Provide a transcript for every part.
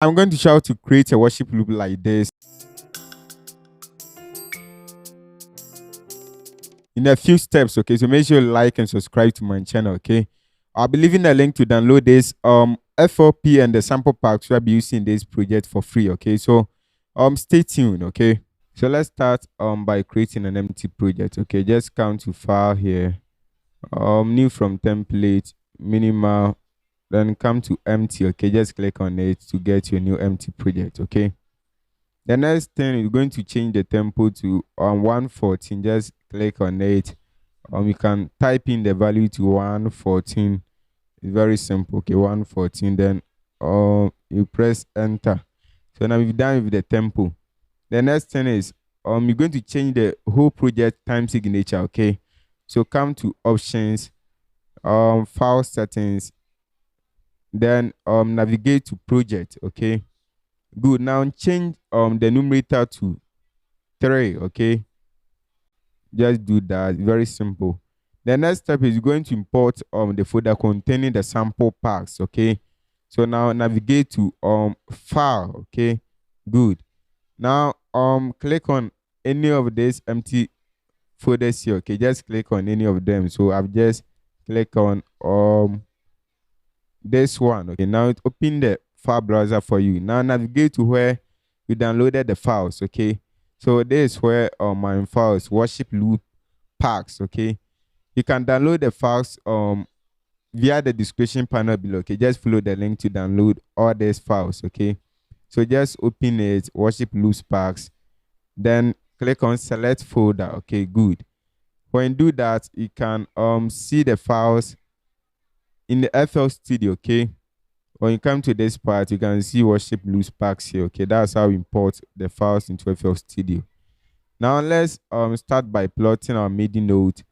I'm going to show how to create a worship loop like this in a few steps. Okay, so make sure you like and subscribe to my channel. Okay, I'll be leaving a link to download this FOP and the sample packs we'll be using this project for free. Okay, so stay tuned. Okay, so let's start by creating an empty project. Okay, just come to file here, new from template, minimal, then come to empty. Okay, just click on it to get your new empty project. Okay, the next thing is going to change the tempo to 114. Just click on it. You can type in the value to 114. It's very simple. Okay, 114. Then you press enter. So now we've done with the tempo. The next thing is you're going to change the whole project time signature. Okay, so come to options, file settings, then navigate to project. Okay, good. Now change the numerator to 3. Okay, just do that. Very simple. The next step is going to import the folder containing the sample packs. Okay, so now navigate to file. Okay, good. Now click on any of these empty folders here. Okay, just click on any of them. So I've just clicked on this one. Okay, now it open the file browser for you. Now navigate to where you downloaded the files. Okay, so this is where my files worship loop packs. Okay, you can download the files via the description panel below. Okay, just follow the link to download all these files. Okay, so just open it, worship loops packs, then click on select folder. Okay, good. When you do that, you can see the files in the FL Studio. Okay, when you come to this part, you can see worship loops packs here. Okay, that's how we import the files into FL Studio. Now let's start by plotting our MIDI note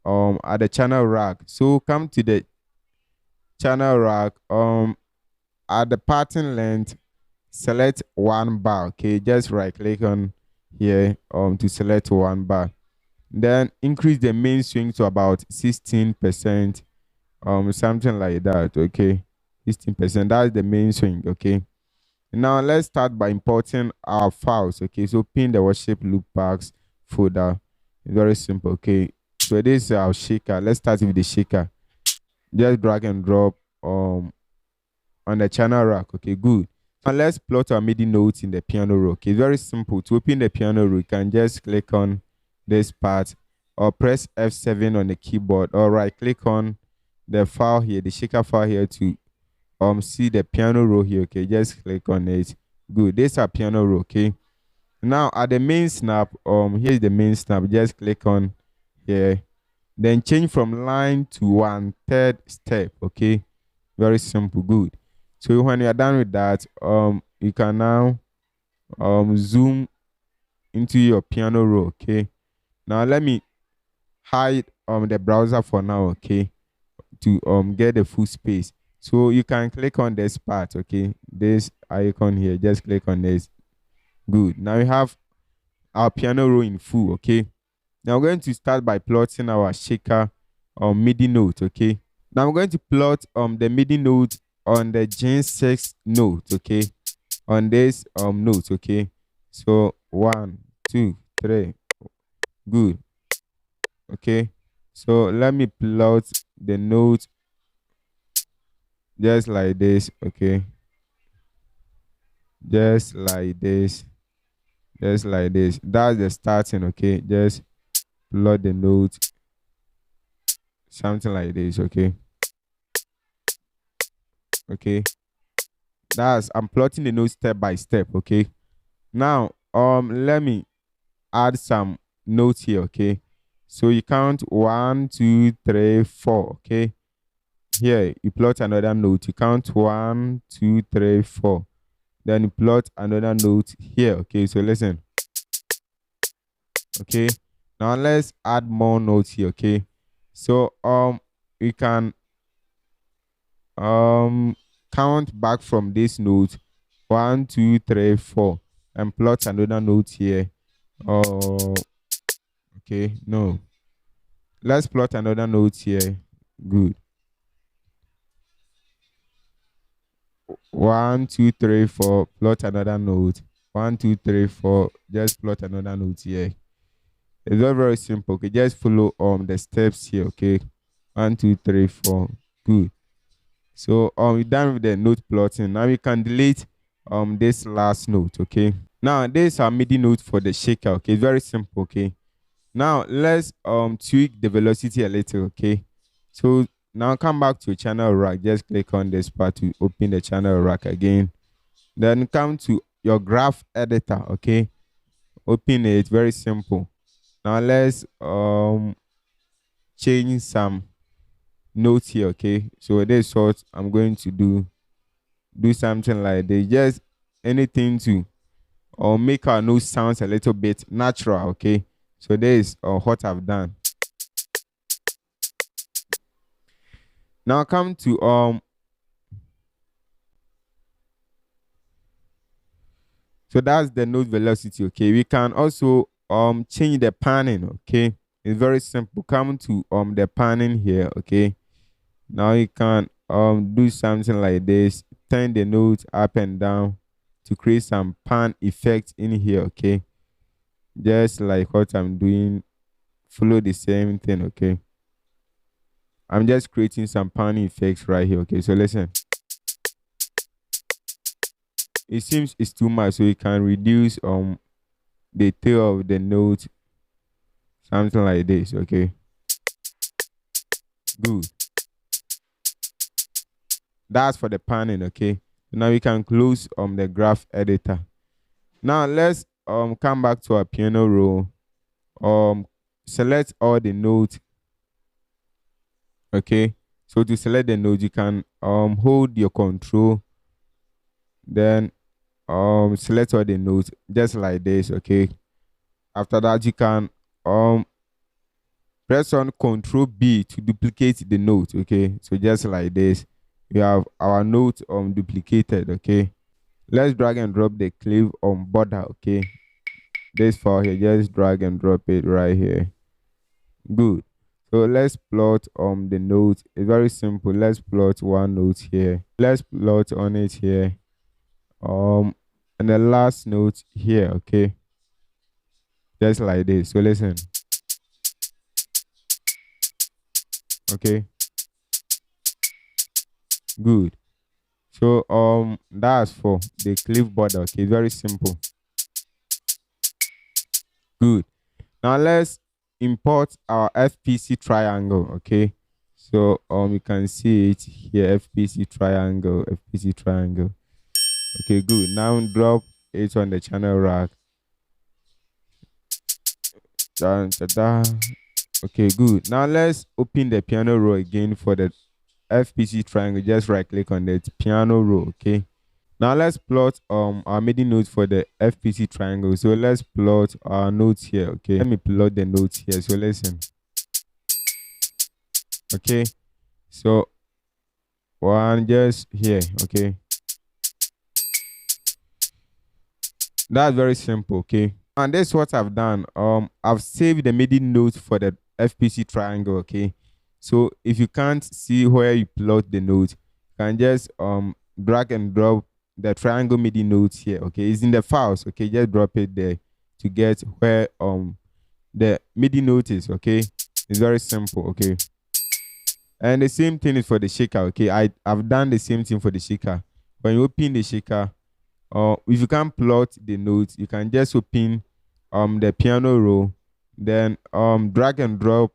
at the channel rack. So come to the channel rack, at the pattern length, select 1 bar. Okay, just right click on here to select 1 bar. Then increase the main swing to about 16%, something like that. Okay, 16%, that's the main swing. Okay, now let's start by importing our files. Okay, so pin the worship loop packs folder. It's very simple. Okay, so this is our shaker. Let's start with the shaker. Just drag and drop on the channel rack. Okay, good. Now let's plot our MIDI notes in the piano roll. Okay, very simple. To open the piano roll, you can just click on this part or press F7 on the keyboard, or right click on the file here, the shaker file here, to see the piano roll here. Okay, just click on it. Good. This is our piano roll. Okay, now at the main snap, here's the main snap. Just click on here, then change from line to 1/3 step. Okay, very simple. Good. So when you are done with that, you can now zoom into your piano roll. Okay, now let me hide the browser for now. Okay, to get the full space. So you can click on this part. Okay, this icon here, just click on this. Good. Now we have our piano roll in full. Okay, now we're going to start by plotting our shaker MIDI note. Okay, now I'm going to plot the MIDI note on the Gen6 note. Okay, on this note. Okay, so 1, 2, 3. Good. Okay, so let me plot the note just like this. Okay, just like this, just like this. That's the starting. Okay, just plot the note something like this. Okay, okay, that's, I'm plotting the note step by step. Okay, now let me add some notes here. Okay, so you count 1, 2, 3, 4. Okay, here you plot another note. You count 1, 2, 3, 4. Then you plot another note here. Okay, so listen. Okay, now let's add more notes here. Okay, so we can count back from this note, 1, 2, 3, 4, and plot another note here. Oh, okay, no, let's plot another note here. Good. 1 2 3 4, plot another node. 1 2 3 4, just plot another node here. It's very, very simple. Okay, just follow the steps here. Okay, 1 2 3 4. Good. So we're done with the node plotting. Now we can delete this last node. Okay, now this is our MIDI node for the shaker. Okay, it's very simple. Okay, now let's tweak the velocity a little. Okay, so now come back to channel rack. Just click on this part to open the channel rack again. Then come to your graph editor. Okay, open it. Very simple. Now let's change some notes here. Okay, so this is what I'm going to do something like this, just anything to make our notes sounds a little bit natural. Okay, so this is what I've done. Now come to so that's the note velocity. Okay, we can also change the panning. Okay, it's very simple. Come to the panning here. Okay, now you can do something like this, turn the notes up and down to create some pan effect in here. Okay, just like what I'm doing, follow the same thing. Okay, I'm just creating some pan effects right here. Okay, so listen, it seems it's too much, so you can reduce the tail of the note, something like this. Okay, good. That's for the panning. Okay, now we can close the graph editor. Now let's come back to our piano roll. Select all the notes. Okay, so to select the note, you can hold your control, then select all the notes just like this. Okay, after that you can press on Control B to duplicate the note. Okay, so just like this, we have our note duplicated. Okay, let's drag and drop the clip on border. Okay, this file here, just drag and drop it right here. Good. So let's plot the note. It's very simple. Let's plot one note here. Let's plot on it here. And the last note here. Okay, just like this. So listen. Okay, good. So that's for the cliff border. Okay, very simple. Good. Now let's import our FPC triangle. Okay, so you can see it here, FPC triangle. Okay, good. Now drop it on the channel rack. Okay, good. Now let's open the piano roll again for the FPC triangle. Just right click on the piano roll. Okay, now let's plot our MIDI notes for the FPC triangle. So let's plot our notes here. Okay, let me plot the notes here. So listen. Okay, so one just here. Okay, that's very simple. Okay, and this is what I've done. I've saved the MIDI notes for the FPC triangle. Okay, so if you can't see where you plot the notes, you can just drag and drop the triangle MIDI notes here. Okay, it's in the files. Okay, just drop it there to get where the MIDI note is. Okay, it's very simple. Okay, and the same thing is for the shaker. Okay, I've done the same thing for the shaker. When you open the shaker, if you can't plot the notes, you can just open the piano roll, then drag and drop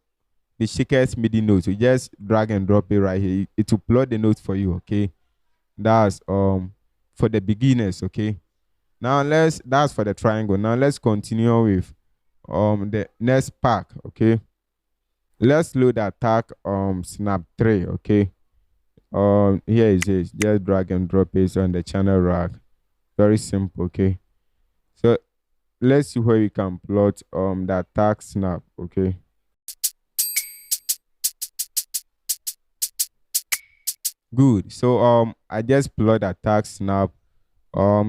the shaker's MIDI notes. You just drag and drop it right here. It will plot the notes for you. Okay, that's for the beginners. Okay, now that's for the triangle. Now let's continue with the next pack. Okay, let's load attack snap 3. Okay, here is it. Just drag and drop it on the channel rack. Very simple. Okay, so let's see where we can plot the attack snap. Okay, good. So I just plot attack snap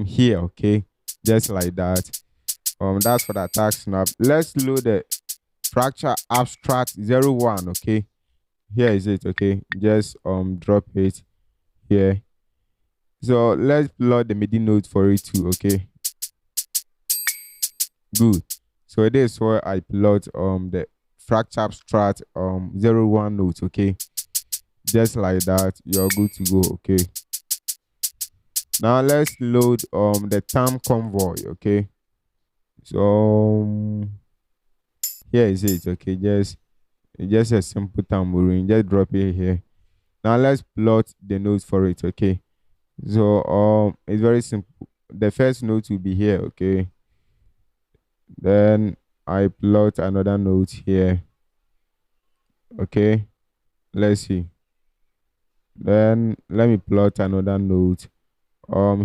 here. Okay, just like that. That's for the attack snap. Let's load the fracture abstract 01. Okay, here is it. Okay, just drop it here. So let's plot the MIDI note for it too. Okay, good. So this is where I plot the fracture strat 01 note. Okay, just like that, you're good to go. Okay, now let's load the Tam Convoy. Okay, so here is it. Okay, just a simple tambourine. Just drop it here. Now let's plot the notes for it. Okay, so it's very simple. The first note will be here. Okay, then I plot another note here. Okay, let's see. Then let me plot another note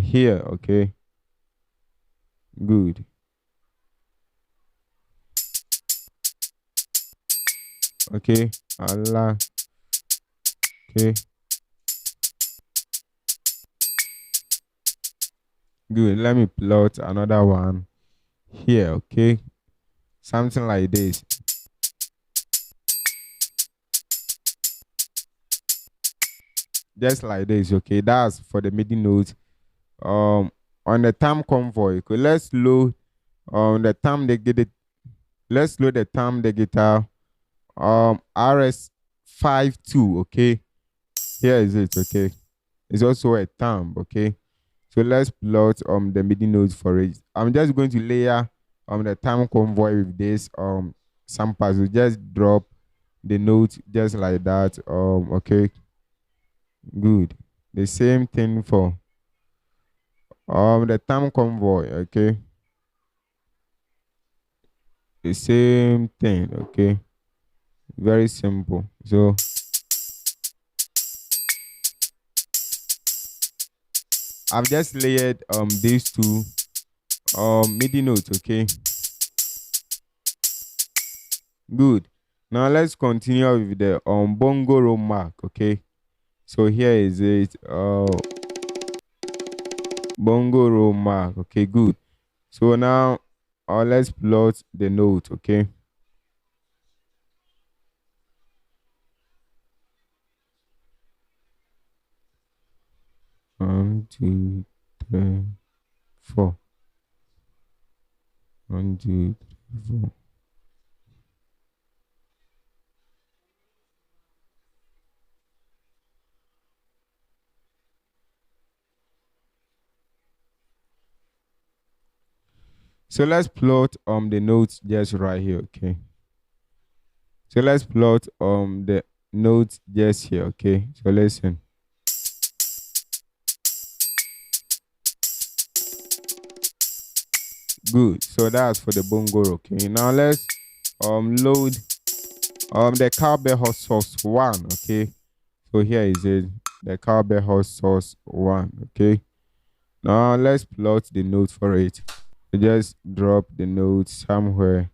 here. Okay, good. Okay, Allah. Okay, good. Let me plot another one here. Okay, something like this. Just like this. Okay, that's for the MIDI note on the Tam Convoy. Okay, let's load the Tam the get it. Let's load the Tam the guitar RS52. Okay, here is it. Okay, it's also a Tam. Okay, so let's plot the MIDI notes for it. I'm just going to layer the Tam Convoy with this sample. So just drop the note just like that. Okay, good. The same thing for the Tam Convoy. Okay, the same thing. Okay, very simple. So I've just layered these two MIDI notes. Okay, good. Now let's continue with the bongo roll mark. Okay, so here is it. Bongo roll mark. Okay, good. So now let's plot the note. Okay, 1, 2, 3, 4. 1, 2, 3, 4. So let's plot the notes just right here. Okay, so let's plot the notes just here. Okay, so listen. Good. So that's for the bongo. Okay, now let's load the cowbell hot sauce 1. Okay, so here is it, the cowbell hot sauce 1. Okay, now let's plot the note for it. So just drop the note somewhere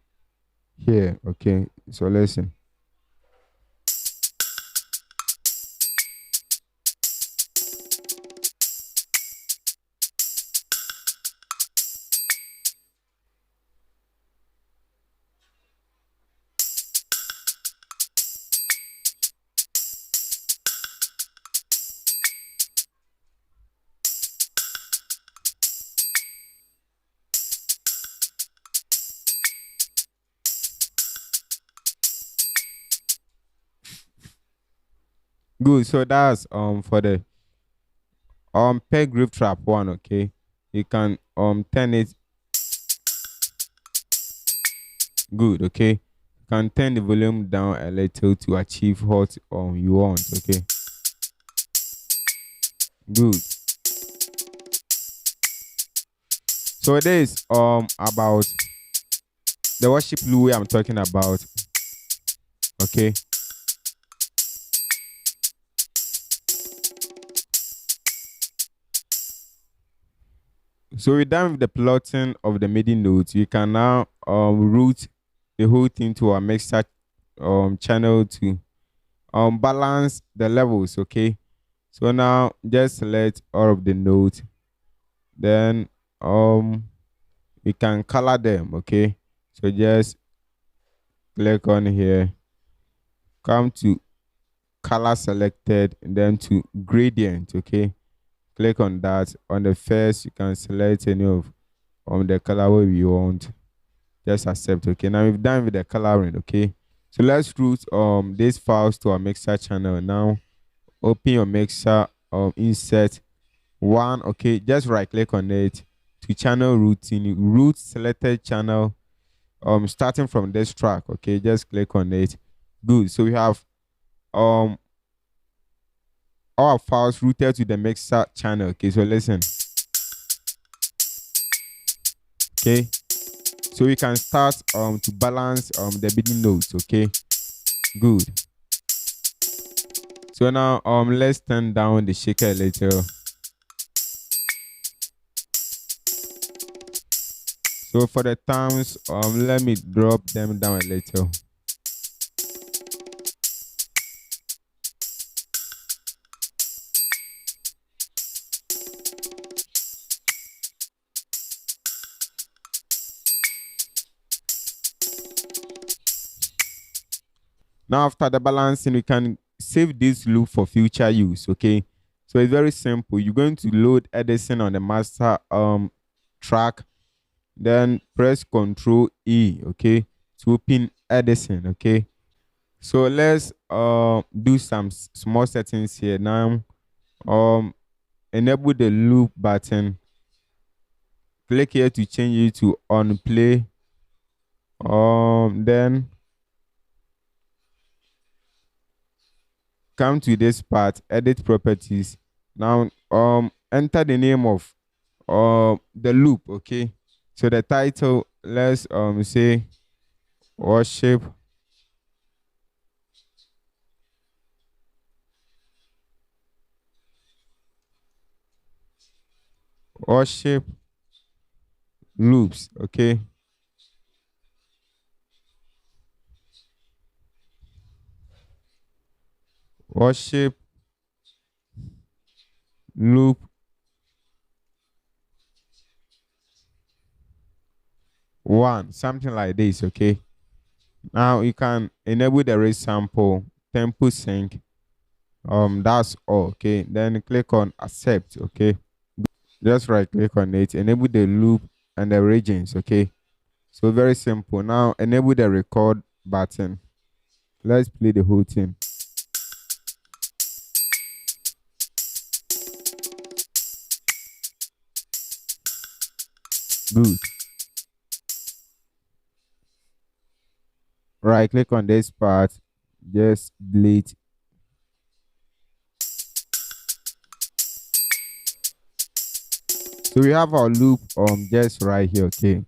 here. Okay, so listen. Good. So that's for the peg groove trap 1. Okay, you can turn it. Good. Okay, you can turn the volume down a little to achieve what you want. Okay, good. So this is about the worship Louis I'm talking about. Okay, so we're done with the plotting of the MIDI notes. You can now route the whole thing to our mixer channel to balance the levels. Okay, so now just select all of the notes, then we can color them. Okay, so just click on here, come to color selected, and then to gradient. Okay, click on that. On the first, you can select any of the colorway you want. Just accept. Okay, now we've done with the coloring. Okay, so let's route these files to our mixer channel. Now open your mixer, insert one. Okay, just right click on it to channel routing, route selected channel starting from this track. Okay, just click on it. Good. So we have our files routed to the mixer channel. Okay, so listen. Okay, so we can start to balance the beating notes. Okay, good. So now let's turn down the shaker a little. So for the times, let me drop them down a little. Now after the balancing, we can save this loop for future use. Okay, so it's very simple. You're going to load Edison on the master track, then press Ctrl E. Okay, to open Edison. Okay, so let's do some small settings here. Now enable the loop button. Click here to change it to on play. Then come to this part, edit properties. Now enter the name of the loop. Okay, so the title, let's say worship loops. Okay, worship loop 1, something like this. Okay, now you can enable the rate sample, tempo sync. That's all. Okay, then click on accept. Okay, just right click on it, enable the loop and the regions. Okay, so very simple. Now enable the record button. Let's play the whole thing. Good. Right click on this part, just delete. So we have our loop just right here. Okay,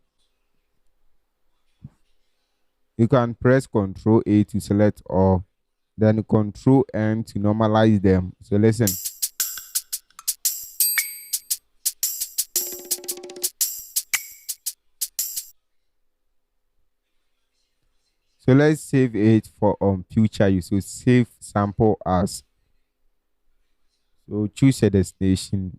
you can press Ctrl A to select all, then Ctrl N to normalize them. So listen. So let's save it for future use. So save sample as. So choose a destination.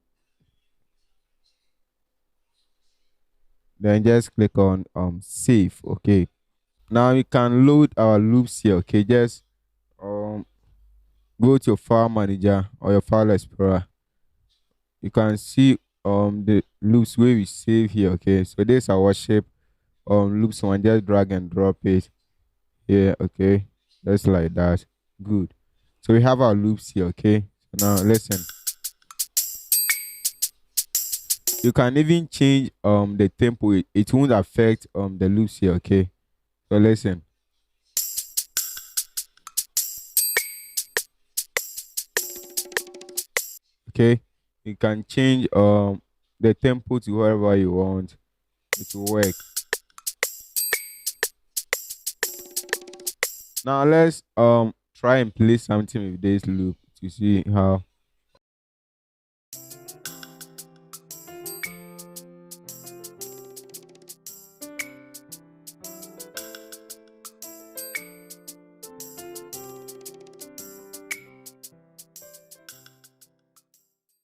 Then just click on save. Okay. Now we can load our loops here. Okay, just go to your file manager or your file explorer. You can see the loops where we save here. Okay, so this is our worship loops one. Just drag and drop it here. Okay, just like that. Good. So we have our loops here. Okay, so now listen. You can even change the tempo. It won't affect the loops here. Okay, so listen. Okay, you can change the tempo to whatever you want. It will work. Now let's try and play something with this loop to see how